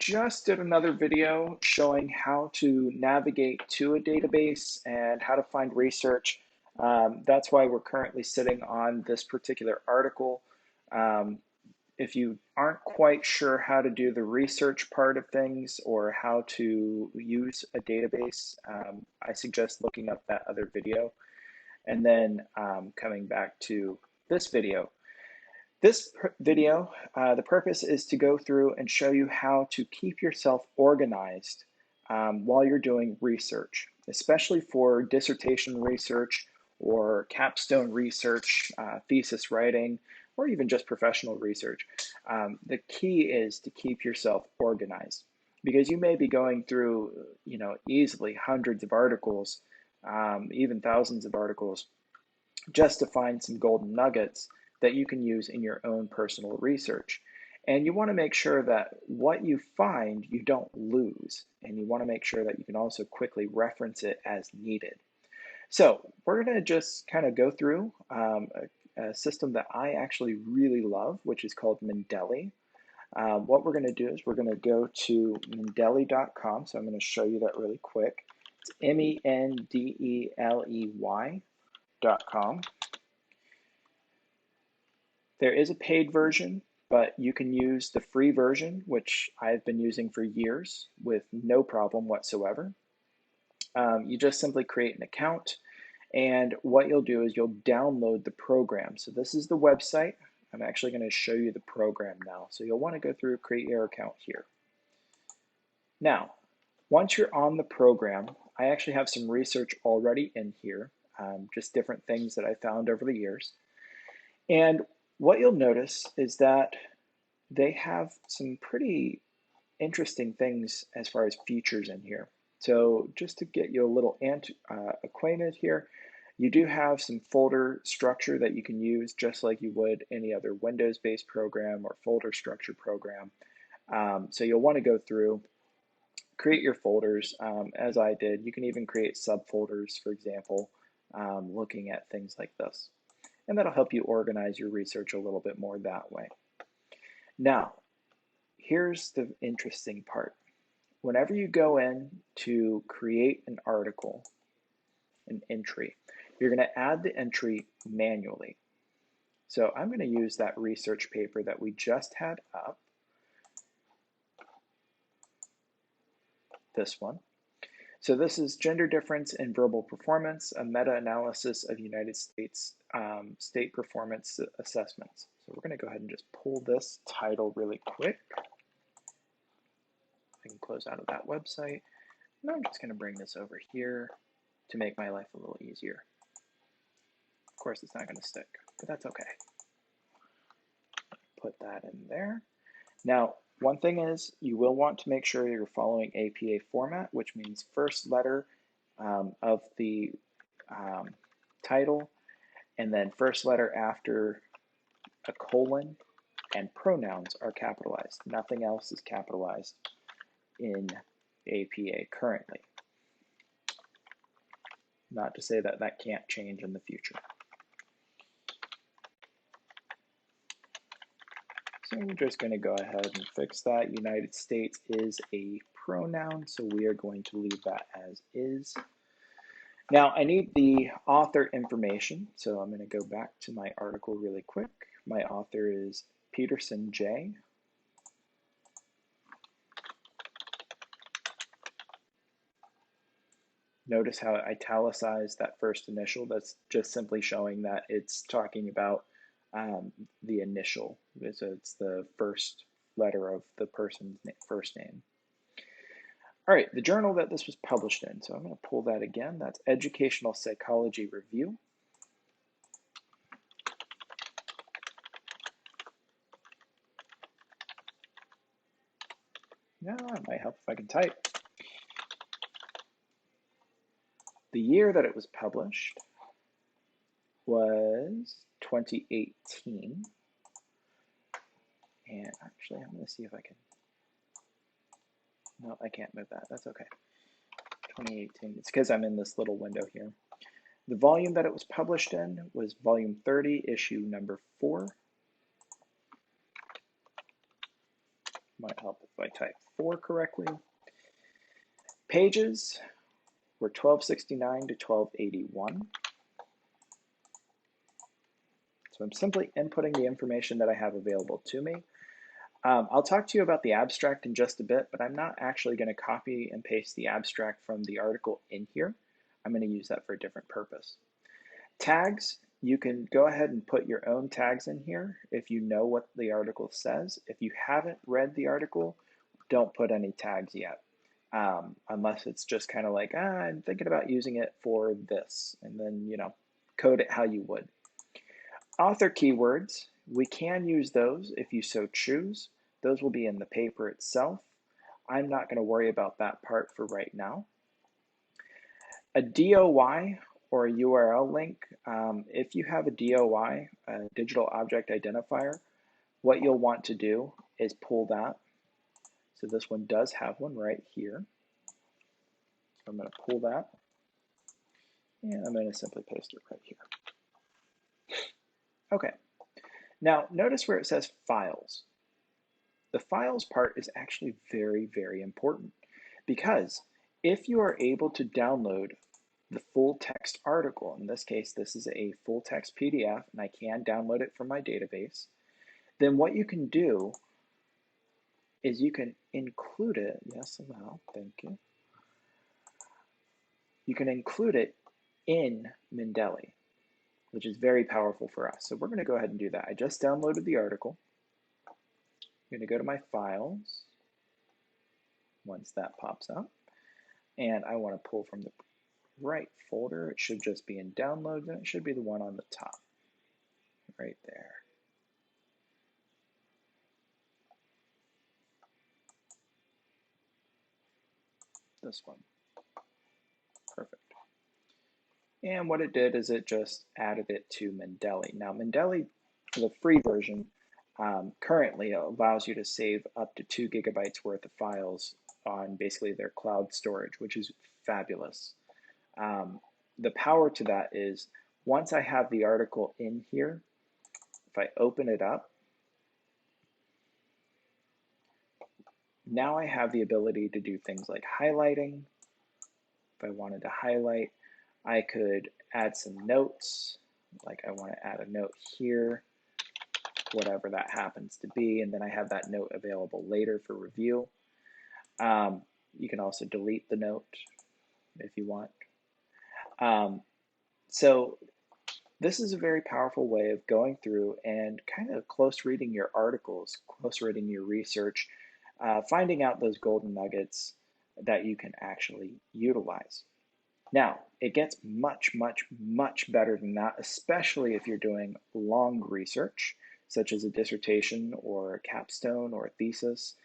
just did another video showing how to navigate to a database and how to find research. That's why we're currently sitting on this particular article. Um, if you aren't quite sure how to do the research part of things or how to use a database, I suggest looking up that other video and then coming back to this video. This video, the purpose is to go through and show you how to keep yourself organized while you're doing research, especially for dissertation research or capstone research, thesis writing, or even just professional research. The key is to keep yourself organized because you may be going through, easily hundreds of articles, even thousands of articles, just to find some golden nuggets that you can use in your own personal research. And you want to make sure that what you find, you don't lose. And you want to make sure that you can also quickly reference it as needed. So we're going to just kind of go through a system that I actually really love, which is called Mendeley. What we're going to do is we're going to go to mendeley.com. So I'm going to show you that really quick. It's mendeley.com. There is a paid version, but you can use the free version, which I've been using for years with no problem whatsoever. You just simply create an account, and what you'll do is you'll download the program. So this is the website. I'm actually going to show you the program now. So you'll want to go through, create your account here. Now, once you're on the program, I actually have some research already in here, just different things that I found over the years. And what you'll notice is that they have some pretty interesting things as far as features in here. So just to get you a little acquainted here, you do have some folder structure that you can use just like you would any other Windows-based program or folder structure program. So you'll want to go through, create your folders as I did. You can even create subfolders, for example, looking at things like this. And that'll help you organize your research a little bit more that way. Now, here's the interesting part. Whenever you go in to create an article, an entry, you're going to add the entry manually. So I'm going to use that research paper that we just had up, this one. So this is Gender Difference in Verbal Performance, a meta-analysis of United States state performance assessments. So we're going to go ahead and just pull this title really quick. I can close out of that website. And I'm just going to bring this over here to make my life a little easier. Of course, it's not going to stick, but that's okay. Put that in there. Now, one thing is you will want to make sure you're following APA format, which means first letter of the title, and then first letter after a colon, and pronouns are capitalized. Nothing else is capitalized in APA currently. Not to say that that can't change in the future. So we're just going to go ahead and fix that. United States is a pronoun, so we are going to leave that as is. Now I need the author information, so I'm going to go back to my article really quick. My author is Peterson J. Notice how I italicized that first initial. That's just simply showing that it's talking about the initial. So it's the first letter of the person's first name. All right, the journal that this was published in. So I'm going to pull that again. That's Educational Psychology Review. Yeah, it might help if I can type. The year that it was published was 2018. And actually, I'm going to see if I can. No, I can't move that. That's okay. 2018. It's because I'm in this little window here. The volume that it was published in was volume 30, issue number 4. Might help if I type 4 correctly. Pages were 1269 to 1281. So I'm simply inputting the information that I have available to me. I'll talk to you about the abstract in just a bit, but I'm not actually going to copy and paste the abstract from the article in here. I'm going to use that for a different purpose. Tags, you can go ahead and put your own tags in here if you know what the article says. If you haven't read the article, don't put any tags yet, unless it's just kind of like, I'm thinking about using it for this, and then, code it how you would. Author keywords, we can use those if you so choose. Those will be in the paper itself. I'm not going to worry about that part for right now. A DOI or a URL link, if you have a DOI, a digital object identifier, what you'll want to do is pull that. So this one does have one right here. So I'm going to pull that, and I'm going to simply paste it right here. Okay. Now, notice where it says files. The files part is actually very, very important, because if you are able to download the full text article, in this case, this is a full text PDF, and I can download it from my database, then what you can do is you can include it, yes, allow, thank you. You can include it in Mendeley, which is very powerful for us. So we're going to go ahead and do that. I just downloaded the article. I'm going to go to my files once that pops up, and I want to pull from the right folder. It should just be in downloads, and it should be the one on the top right there. This one. Perfect. And what it did is it just added it to Mendeley. Now Mendeley, the free version, currently allows you to save up to 2 gigabytes worth of files on basically their cloud storage, which is fabulous. The power to that is, once I have the article in here, if I open it up, now I have the ability to do things like highlighting. If I wanted to highlight, I could add some notes, like I want to add a note here, whatever that happens to be, and then I have that note available later for review. You can also delete the note if you want. So this is a very powerful way of going through and kind of close reading your articles, close reading your research, finding out those golden nuggets that you can actually utilize. Now, it gets much, much, much better than that, especially if you're doing long research, such as a dissertation or a capstone or a thesis.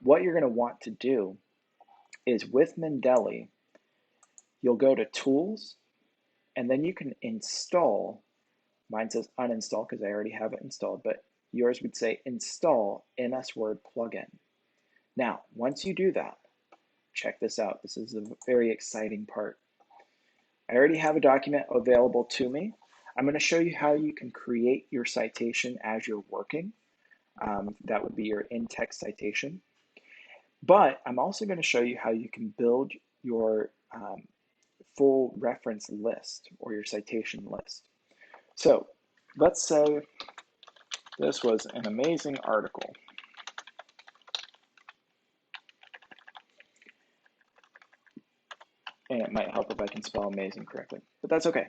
What you're going to want to do is, with Mendeley, you'll go to Tools, and then you can install. Mine says uninstall because I already have it installed, but yours would say install NS Word plugin. Now, once you do that, check this out. This is a very exciting part. I already have a document available to me. I'm going to show you how you can create your citation as you're working. That would be your in-text citation. But I'm also going to show you how you can build your full reference list or your citation list. So let's say this was an amazing article. And it might help if I can spell amazing correctly, but that's okay.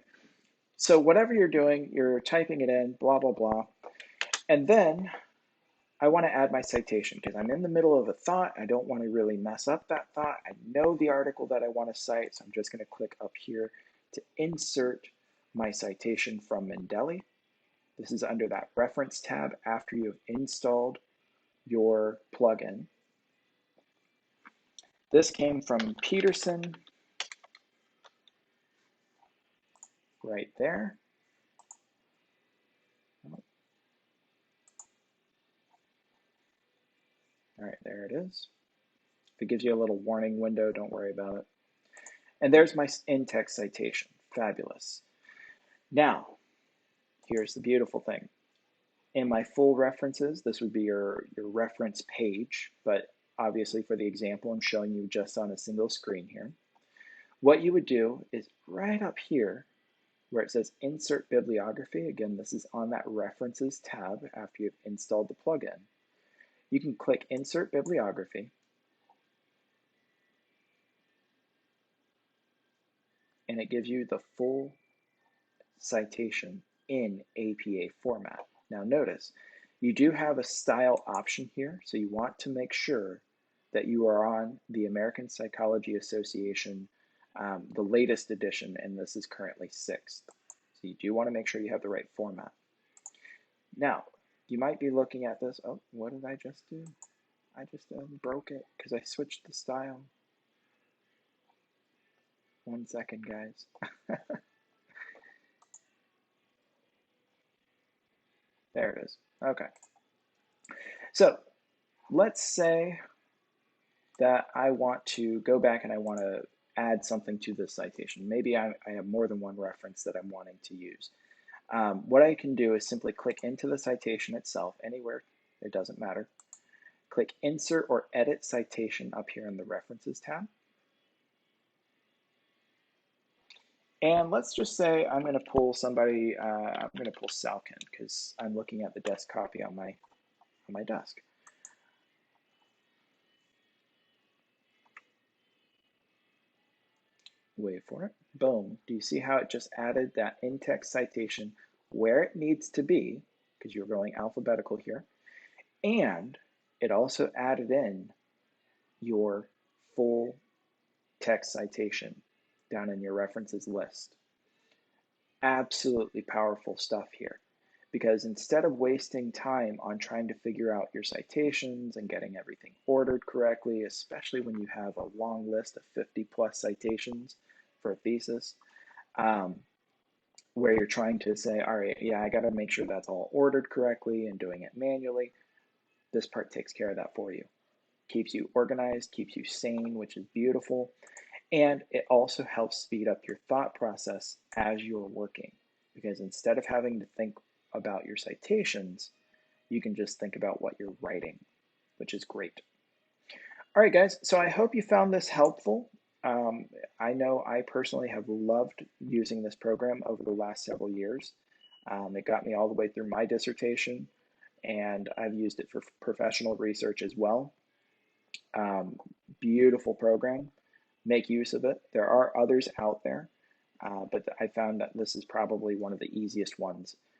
So whatever you're doing, you're typing it in, blah, blah, blah. And then I want to add my citation because I'm in the middle of a thought. I don't want to really mess up that thought. I know the article that I want to cite, so I'm just going to click up here to insert my citation from Mendeley. This is under that reference tab after you've installed your plugin. This came from Peterson, right there. All right, there it is. If it gives you a little warning window, don't worry about it. And there's my in-text citation. Fabulous. Now, here's the beautiful thing. In my full references, this would be your reference page, but obviously for the example, I'm showing you just on a single screen here. What you would do is right up here where it says Insert Bibliography, again, this is on that References tab after you've installed the plugin. You can click Insert Bibliography, and it gives you the full citation in APA format. Now notice, you do have a style option here, so you want to make sure that you are on the American Psychology Association, the latest edition, and this is currently 6th. So you do want to make sure you have the right format. Now, you might be looking at this, oh, what did I just do? I just broke it because I switched the style. 1 second, guys. There it is. Okay. So let's say that I want to go back and I want to add something to this citation. Maybe I have more than one reference that I'm wanting to use. What I can do is simply click into the citation itself, anywhere, it doesn't matter. Click Insert or Edit Citation up here in the References tab. And let's just say I'm going to pull somebody, I'm going to pull Salkin because I'm looking at the desk copy on my desk. Wait for it. Boom. Do you see how it just added that in-text citation where it needs to be, because you're going alphabetical here, and it also added in your full text citation down in your references list. Absolutely powerful stuff here, because instead of wasting time on trying to figure out your citations and getting everything ordered correctly, especially when you have a long list of 50 plus citations for a thesis, where you're trying to say, all right, yeah, I got to make sure that's all ordered correctly and doing it manually. This part takes care of that for you. Keeps you organized, keeps you sane, which is beautiful. And it also helps speed up your thought process as you're working, because instead of having to think about your citations, you can just think about what you're writing, which is great. All right, guys, so I hope you found this helpful. I know I personally have loved using this program over the last several years. It got me all the way through my dissertation, and I've used it for professional research as well. Beautiful program. Make use of it. There are others out there, but I found that this is probably one of the easiest ones